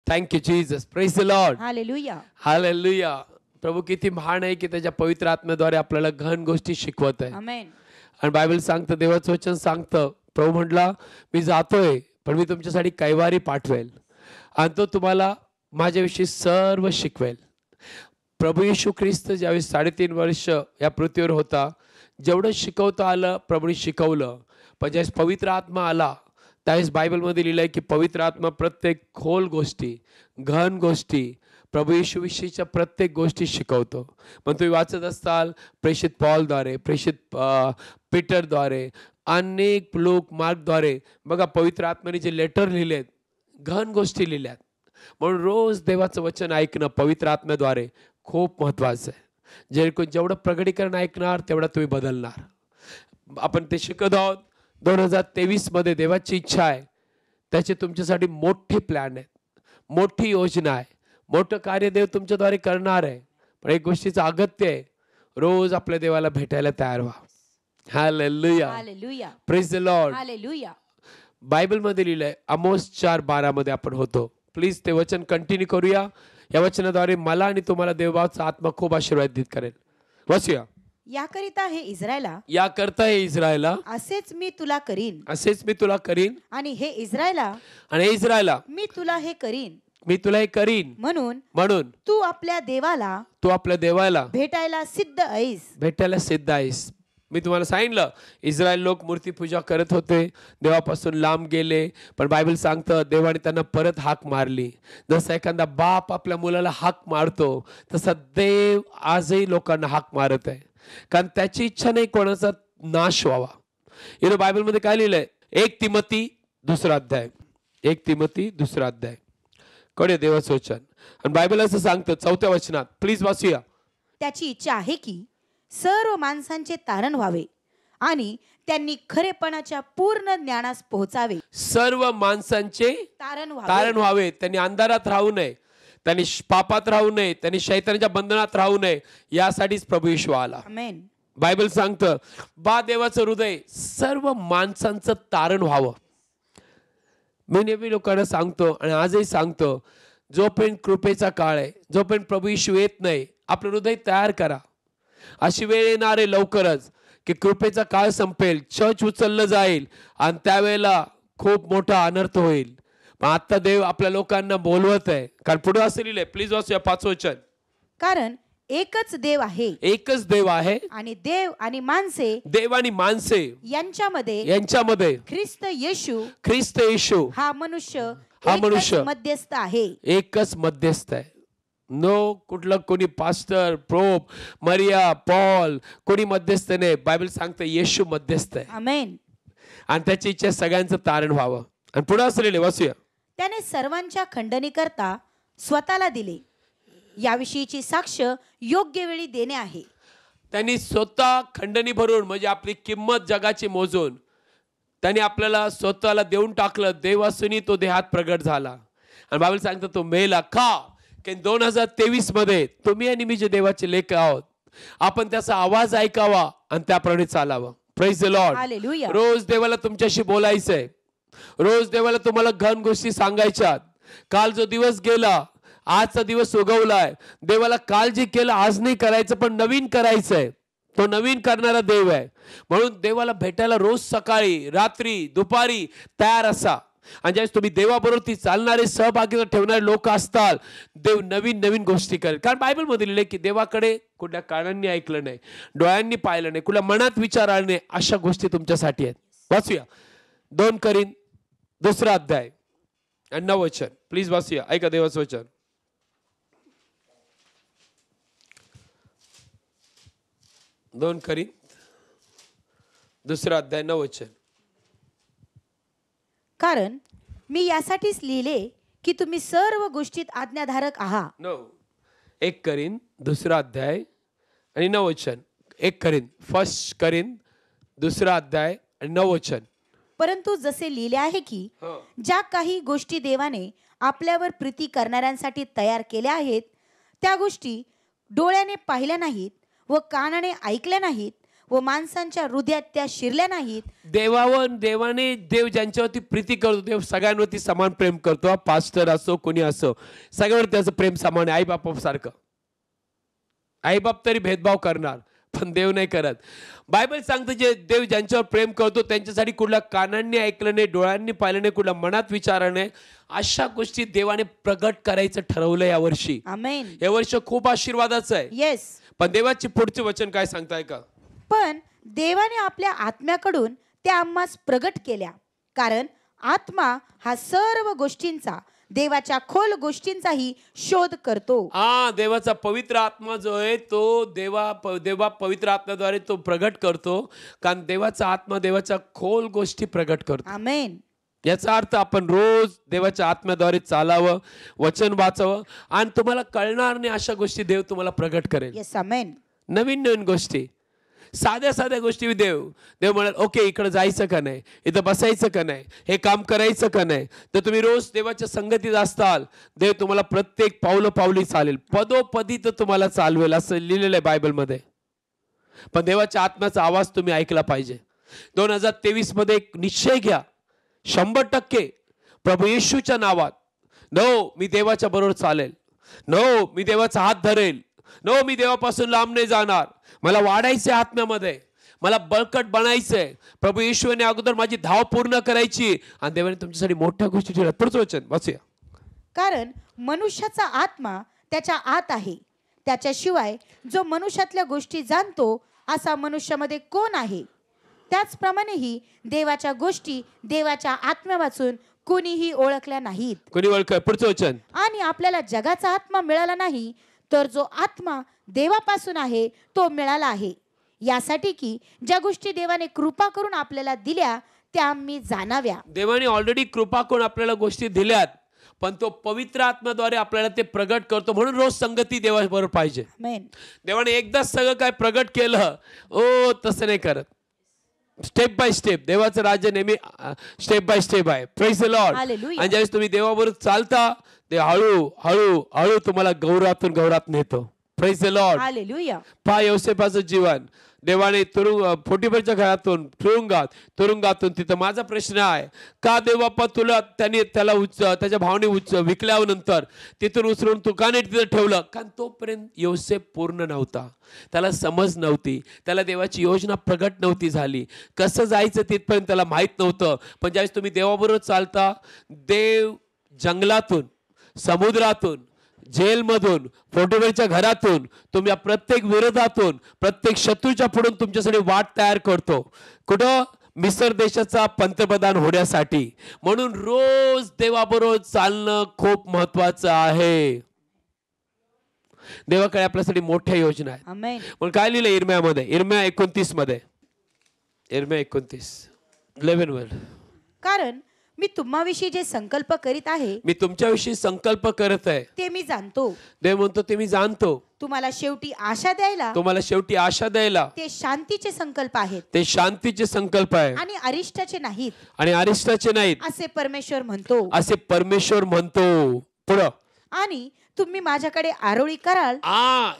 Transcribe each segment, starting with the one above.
Thank you Jesus. Praise the Lord. Hallelujah. Hallelujah. प्रभू किती महान आहे की त्याच्या पवित्र आत्म्याद्वारे आपल्याला गहन गोष्टी शिकवत आहे. आमेन. आणि बायबल सांगतं, देवाचं वचन सांगतं, प्रभू म्हटला मी जातोय पण मी तुमच्यासाठी कैवारी पाठवेल आणि तो तुम्हाला माझ्याविषयी सर्व शिकवेल. प्रभू येशू ख्रिस्त ज्यावेळेस 3.5 वर्ष या पृथ्वीवर होता, जेवढं शिकवता आलं प्रभूने शिकवलं. पण ज्यावेळेस पवित्र आत्मा आला त्यावेळेस बायबलमध्ये लिहिलं आहे की पवित्र आत्मा प्रत्येक खोल गोष्टी, गहन गोष्टी, प्रभू येशूविषयीच्या प्रत्येक गोष्टी शिकवतो. पण तुम्ही वाचत असताल प्रेषित पॉलद्वारे, प्रेषित पीटरद्वारे, अनेक लोक मार्कद्वारे बघा पवित्र आत्म्याने जे लेटर लिहिलेत, गहन गोष्टी लिहिल्यात. म्हणून रोज देवाचं वचन ऐकणं पवित्र आत्म्याद्वारे खूप महत्त्वाचं आहे. जेवढं प्रगटीकरण ऐकणार तेवढं तुम्ही बदलणार. आपण ते शिकत आहोत. 2023 मध्ये देवाची इच्छा आहे, त्याचे तुमच्यासाठी मोठे प्लॅन आहेत, मोठी योजना आहे, मोठं कार्य देव तुमच्याद्वारे करणार आहे. पण एक गोष्टीचं अगत्य आहे, रोज आपल्या देवाला भेटायला तयार व्हा. Hallelujah. Hallelujah. Praise the Lord. Hallelujah. बायबलमध्ये लिहिलंय आमोस 4:12 मध्ये आपण होतो. प्लीज ते वचन कंटिन्यू करूया. या वचनाद्वारे मला आणि तुम्हाला देवाचा आत्मा खूप आशीर्वादित करेल. वाचूया. याकरिता हे इस्रायला, याकरता हे इस्रायला, असेच मी तुला करीन, असेच मी तुला करीन, आणि हे इस्रायला, आणि हे इस्रायला मी तुला हे करीन, मी तुला हे करीन. म्हणून तू आपल्या देवाला, तू आपल्या देवाला भेटायला सिद्ध आहेस. भेटायला सिद्ध आहेस. मी तुम्हाला सांगितलं इस्रायल लोक मूर्तीपूजा करत होते, देवापासून लांब गेले. पण बायबल सांगतं देवाने त्यांना परत हाक मारली. जसं एखादा बाप आपल्या मुलाला हाक मारतो तसा देव आजही लोकांना हाक मारत आहे. कारण त्याची इच्छा नाही कोणाचा नाश व्हावा. बायबलमध्ये काय लिहिलंय? 1 तिमोथी 2 अध्याय, 1 तिमोथी 2 अध्याय कडे देवाचं वचन. आणि बायबल असं सांगतं 4थ्या वचनात, प्लीज वाचूया. त्याची इच्छा आहे की सर्व माणसांचे तारण व्हावे आणि त्यांनी खरेपणाच्या पूर्ण ज्ञानास पोहोचावे. सर्व माणसांचे तारण व्हावे. त्यांनी अंधारात राहू नये, त्यांनी पापात राहू नये, त्यांनी शैतानाच्या बंधनात राहू नये. यासाठीच प्रभू येशू आला. आमेन. बायबल सांगतं बा देवाचं हृदय सर्व माणसांचं तारण व्हावं. मी नेहमी लोकांना सांगतो आणि आजही सांगतो, जोपर्यंत कृपेचा काळ आहे, जोपर्यंत प्रभू येशू येत नाही, आपलं हृदय तयार करा. अशी वेळ येणार आहे लवकरच की कृपेचा काळ संपेल, चर्च उचललं जाईल आणि त्यावेळेला खूप मोठा अनर्थ होईल. पण आता देव आपल्या लोकांना बोलवत आहे. कारण पुढे असं लिहिलंय, प्लीज वाचूया 5वं वचन. कारण एकच देव आहे, एकच देव आहे, आणि देव आणि माणसे यांच्यामध्ये ख्रिस्त येशू हा मनुष्य मध्यस्थ आहे. एकच मध्यस्थ आहे. नो कुठलं कोणी पास्टर, प्रोप, मरिया, पॉल कोणी मध्यस्थ नाही. बायबल सांगतं येशू मध्यस्थ आहे. आमेन. आणि त्याची इच्छा सगळ्यांचं तारण व्हावं. आणि पुढे असलेले वाचूया. त्याने सर्वांच्या खंडणी करता स्वतःला दिले, याविषयीची साक्ष योग्य वेळी देणे आहे. त्यांनी स्वतः खंडणी भरून, म्हणजे आपली किंमत जगाची मोजून त्यांनी आपल्याला स्वतःला देऊन टाकलं. देवासूनी तो देहात प्रगट झाला. आणि बायबल सांगतं तो मेला का? की 2023 मध्ये तुम्ही आणि मी जे देवाचे लेक आहोत, आपण त्याचा आवाज ऐकावा आणि त्याप्रमाणे चालावं. Praise the Lord. हालेलुया. रोज देवाला तुमच्याशी बोलायचंय. रोज देवाला तुम्हाला गहन गोष्टी सांगायच्यात. काल जो दिवस गेला, आजचा दिवस उगवलाय. देवाला काल जे केलं आज नाही करायचं, पण नवीन करायचंय. तो नवीन करणारा देव आहे. म्हणून देवाला भेटायला रोज सकाळी, रात्री, दुपारी तयार असा. आणि ज्यावेळेस तुम्ही देवाबरोबर ती चालणारे, सहभागी ठेवणारे लोक असतात, देव नवीन नवीन गोष्टी करेल. कारण बायबलमध्ये लिहिले की देवाकडे कुठल्या कानांनी ऐकलं नाही, डोळ्यांनी पाहिलं नाही, कुठल्या मनात विचार आले नाही, अशा गोष्टी तुमच्यासाठी आहेत. वाचूया 2 करीन 2 अध्याय आणि 9 वचन. प्लीज वाचूया. ऐका देवाचं वचन. 2 करीन 2 अध्याय 9 वचन. कारण मी यासाठीच लिहिले की तुम्ही सर्व गोष्टीत आज्ञाधारक आहात. 1 करीन 2 अध्याय आणि 9 वचन. 1 करीन 1 करीन 2 अध्याय आणि 9 वचन. परंतु जसे लिहिले आहे की ज्या काही गोष्टी देवाने आपल्यावर प्रीती करणाऱ्यांसाठी तयार केल्या आहेत, त्या गोष्टी डोळ्याने पाहिल्या नाहीत व कानाने ऐकल्या नाहीत व माणसांच्या हृदयात त्या शिरल्या नाहीत. देवाने देव ज्यांच्यावरती प्रीती करतो देव सगळ्यांवरती समान प्रेम करतो. पास्टर असो कोणी असो सगळ्यांवर त्याचं प्रेम समान आहे. आई बापासारखं. आई बाप तरी भेदभाव करणार पण देव नाही करत. बायबल सांगतं जे देव ज्यांच्यावर प्रेम करतो त्यांच्यासाठी कुठल्या कानांनी ऐकलं नाही, डोळ्यांनी पाहिलं नाही, कुठल्या मनात विचारलं नाही, अशा गोष्टी देवाने प्रगट करायचं ठरवलं यावर्षी. आमेन. हे वर्ष खूप आशीर्वादाचं आहे. येस. पण देवाचे पुढचे वचन काय सांगताय का? पण देवाने आपल्या आत्म्याकडून त्या आम्हास प्रगट केल्या, कारण आत्मा हा सर्व गोष्टींचा, देवाच्या खोल गोष्टींचाही शोध करतो. देवाचा पवित्र आत्मा जो आहे तो देवा पवित्र आत्म्याद्वारे तो प्रगट करतो, कारण देवाचा आत्मा देवाच्या खोल गोष्टी प्रगट करतो. आमेन. याचा अर्थ आपण रोज देवाच्या आत्म्याद्वारे चालावं, वचन वाचावं आणि तुम्हाला कळणार नाही अशा गोष्टी देव तुम्हाला प्रगट करेल. येस. आमेन. नवीन नवीन गोष्टी, साध्या साध्या गोष्टी देव म्हणाल ओके इकडे जायचं का नाही, इथं बसायचं का नाही, हे काम करायचं का नाही. तर तुम्ही रोज देवाच्या संगतीत असताल देव तुम्हाला प्रत्येक पावली चालेल, पदोपदी तर तुम्हाला चालवेल असं लिहिलेलं आहे बायबलमध्ये. पण देवाच्या आत्म्याचा आवाज तुम्ही ऐकला पाहिजे. 2023 मध्ये एक निश्चय घ्या, 100% प्रभू येशूच्या नावात, नो मी देवाच्या बरोबर चालेल, नो मी देवाचा हात धरेल, नो मी देवापासून लांब नाही जाणार, मला वाढायचंय आत्म्यामध्ये, मला बळकट बनायचंय. प्रभू येशूने अगोदर माझी धाव पूर्ण करायची आणि देवाने तुमच्यासाठी मोठ्या गोष्टी ठेवल्या. पुढचं वचन वाचूया. कारण मनुष्याचा आत्मा त्याच्या आत आहे, त्याच्याशिवाय जो मनुष्यातल्या गोष्टी जाणतो असा मनुष्यामध्ये कोण आहे. त्याचप्रमाणेही देवाच्या गोष्टी देवाच्या आत्म्या वाचून कोणीही ओळखल्या नाहीत. कोणी ओळख. पुढचं वचन. आणि आपल्याला जगाचा आत्मा मिळाला नाही, तर जो आत्मा देवापासून आहे तो मिळाला आहे, यासाठी की ज्या गोष्टी देवाने कृपा करून आपल्याला दिल्या त्या आम्ही जाणाव्या. देवाने ऑलरेडी कृपा करून आपल्याला गोष्टी दिल्यात, पण तो पवित्र आत्म्याद्वारे आपल्याला ते प्रगट करतो. म्हणून रोज संगती देवाबरोबर पाहिजे. आमेन. देवाने एकदाच सगळं काय प्रगट केलं तसं नाही करत. Step by step. देवाचं राज्य नेहमी स्टेप बाय स्टेप आहे. Praise the Lord. हालेलुया. आणि ज्यावेळेस तुम्ही देवाबरोबर चालता ते हळू हळू हळू तुम्हाला गौरात नेतो. Praise the Lord. हालेलुया. पहा योसेफाचं जीवन देवाने पोटिफरच्या घरातून तुरुंगातून तिथं. माझा प्रश्न आहे का देव बाप्पा तुला त्याला त्याच्या भावने विकल्यानंतर तिथून उचलून तू का नाही तिथं ठेवलं? कारण तोपर्यंत योसेफ पूर्ण नव्हता, त्याला समज नव्हती, त्याला देवाची योजना प्रगट नव्हती झाली, कसं जायचं तिथपर्यंत त्याला माहीत नव्हतं. पण ज्यावेळेस तुम्ही देवाबरोबर चालता, देव जंगलातून, समुद्रातून, जेलमधून, पोटिफरच्या घरातून, तुम्ही प्रत्येक विरोधातून, प्रत्येक शत्रूच्या पुढून तुमच्यासाठी वाट तयार करतो. कुठं? मिसर देशाचा पंतप्रधान होण्यासाठी. म्हणून रोज देवाबरोबर चालणं खूप महत्वाचं आहे. देवाकडे आपल्यासाठी मोठ्या योजना आहेत. आमेन. पण काय लिहिलं इर्म्यामध्ये? इर्म्या 29 मध्ये, इर्म्या 29:11 वर. कारण मी तुम्हाविषयी जे संकल्प करीत आहे मी तुमच्याविषयी संकल्प करत आहे ते मी जाणतो. देव म्हणतो ते मी जाणतो. तुम्हाला शेवटी आशा द्यायला, तुम्हाला शेवटी आशा द्यायला ते शांतीचे संकल्प आहेत, ते शांतीचे संकल्प आहे आणि अरिष्टाचे नाहीत, आणि अरिष्टाचे नाहीत असे परमेश्वर म्हणतो. असे परमेश्वर म्हणतो. पुढं. आणि तुम्ही माझ्याकडे आरोळी कराल.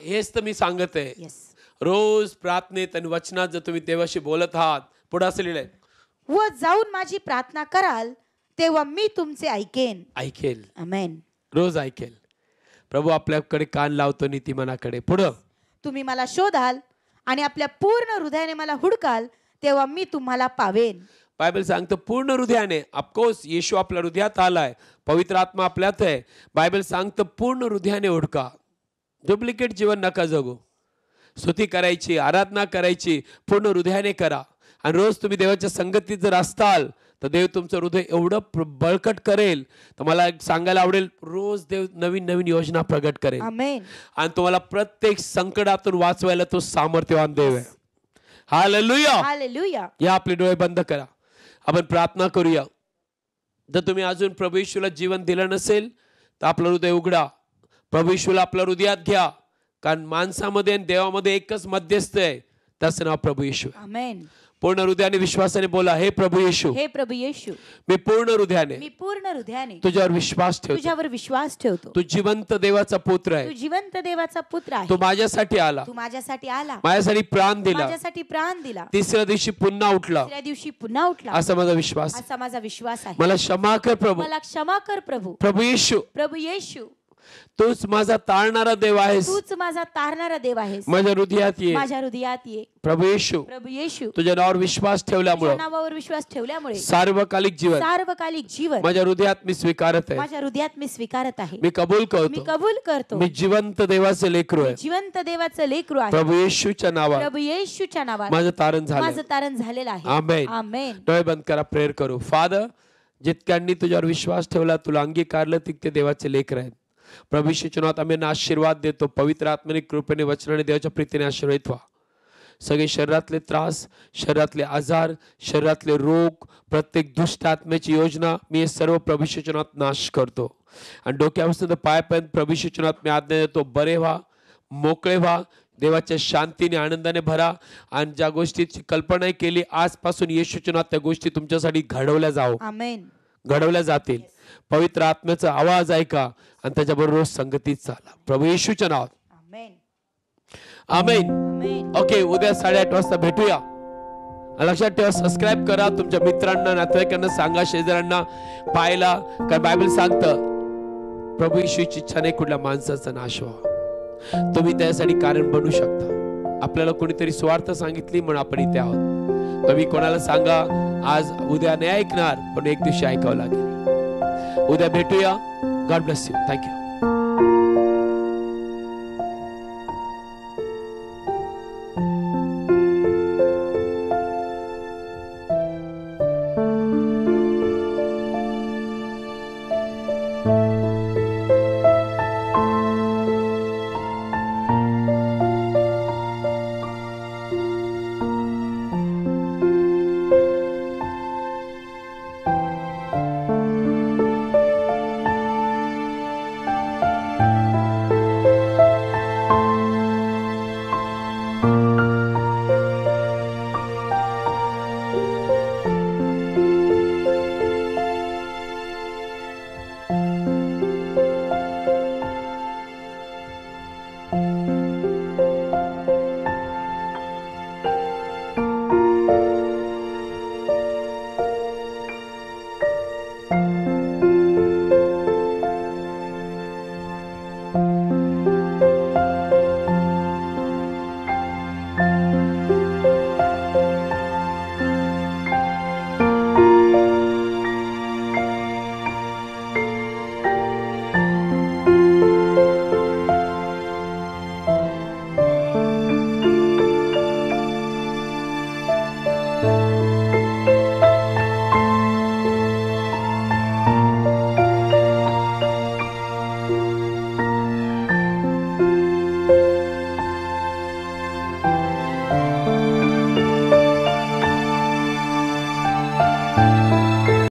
हेच तर मी सांगत आहे. येस. रोज प्रार्थनेत आणि वचनात जर तुम्ही देवाशी बोलत आहात, पुढे असं लिहिलंय, व जाऊन माझी प्रार्थना कराल तेव्हा मी तुमचे ऐकेन. ऐकेल. आमेन. रोज ऐकेल. प्रभू आपल्याकडे कान लावतो नीतिमानाकडे. पुढं. तुम्ही मला शोधाल आणि आपल्या पूर्ण हृदयाने मला हुडकाल तेव्हा मी तुम्हाला पावेन. बायबल सांगतं पूर्ण हृदयाने. ऑफकोर्स येशू आपल्या हृदयात आलाय, पवित्र आत्मा आपल्यात आहे. बायबल सांगतं पूर्ण हृदयाने हुडका. डुप्लिकेट जीवन नका जगू. स्तुती करायची, आराधना करायची पूर्ण हृदयाने करा. आणि रोज तुम्ही देवाच्या संगतीत जर असताल तर देव तुमचं हृदय एवढं बळकट करेल. तर मला सांगायला आवडेल, रोज देव नवीन नवीन योजना प्रगट करेल. आमेन. आणि तुम्हाला प्रत्येक संकटातून वाचवायला तो सामर्थ्यवान देव आहे. हालेलुया. हालेलुया. या आपले डोळे बंद करा, आपण प्रार्थना करूया. जर तुम्ही अजून प्रभू येशूला जीवन दिलं नसेल तर आपलं हृदय उघडा, प्रभू येशूला आपल्या हृदयात घ्या. कारण माणसामध्ये आणि देवामध्ये एकच मध्यस्थ आहे, त्याचं नाव प्रभू येशू. आमेन. पूर्ण हृदयाने विश्वासाने बोला, हे प्रभू येशू, हे प्रभू येशू, मी पूर्ण हृदयाने मी पूर्ण हृदयाने तुझ्यावर विश्वास ठेवतो. तुझ्यावर विश्वास ठेवतो. तू जिवंत देवाचा पुत्र तू आहे. जिवंत देवाचा पुत्र आहे. तू माझ्यासाठी आला, तू माझ्यासाठी आला, माझ्यासाठी प्राण दिला, माझ्यासाठी प्राण दिला, तिसऱ्या दिवशी पुन्हा उठला, तिसऱ्या दिवशी पुन्हा उठला, असा माझा विश्वास. असा माझा विश्वास आहे. मला क्षमा कर प्रभू. मला क्षमा कर प्रभू. प्रभू येशू, प्रभू येशू, तूच माझा तारणारा देव आहेस. तूच माझा तारणारा देव आहेस. माझ्या हृदयात ये. माझ्या हृदयात ये. प्रभू येशू, प्रभू येशू, तुझ्या नावावर विश्वास तुझ्या ठेवल्यामुळे नावावर विश्वास ठेवल्यामुळे सार्वकालिक जीवन सार्वकालिक जीवन माझ्या हृदयात मी स्वीकारत आहे. माझ्या हृदयात मी स्वीकारत आहे. मी कबूल मी करतो, कबूल करतो. मी जिवंत देवाचे लेकरू आहे. जिवंत देवाचं लेकरू आहे. प्रभू येशूच्या नावात प्रभू येशूच्या नावात माझं तारण झालं. माझं तारण झालेलं आहे. आमेन. आमेन. डोळे बंद करा, प्रेयर करू. फादर, जितक्यांनी तुझ्यावर विश्वास ठेवला, तुला अंगीकारलं, तितके देवाचे लेकर आहेत. प्रभू येशूच्या नावात आम्ही आशीर्वाद देतो. पवित्र आत्म्याने, कृपेने, वचनाने, देवाच्या प्रीतीने आशीर्वादित व्हा. सगळे शरीरातले त्रास, शरीरातले आजार, शरीरातले रोग, प्रत्येक दुष्ट आत्म्याची योजना मी हे सर्व प्रभू येशूच्या नावात नाश करतो. आणि डोक्यापासून पायापर्यंत प्रभू येशूच्या नावात मी आज्ञा देतो, बरे व्हा, मोकळे व्हा, देवाच्या शांतीने, आनंदाने भरा. आणि ज्या गोष्टीची कल्पना केली, आजपासून येशूच्या नावात त्या गोष्टी तुमच्यासाठी घडवल्या जावो, आमेन. घडवल्या जातील. पवित्र आत्म्याचा आवाज ऐका आणि त्याच्याबरोबर रोज संगतीत चाला. प्रभू येशूच्या नावात आमेन. आमेन. आमेन. ओके, उद्या 8:30 वाजता भेटूया. लक्षात ठेवा, सबस्क्राईब करा, तुमच्या मित्रांना, नातेवाईकांना सांगा, शेजाऱ्यांना पाहायला. काय बायबल सांगतं, प्रभू येशूची इच्छा नाही कुठल्या माणसाचा नाश व्हावा. तुम्ही त्यासाठी कारण बनू शकता. आपल्याला कोणीतरी स्वार्थ सांगितली म्हणून आपण इथे आहोत. तुम्ही कोणाला सांगा, आज उद्या नाही ऐकणार, पण एक दिवशी ऐकावं लागेल. उद्या भेटूया. God bless you. थँक्यू.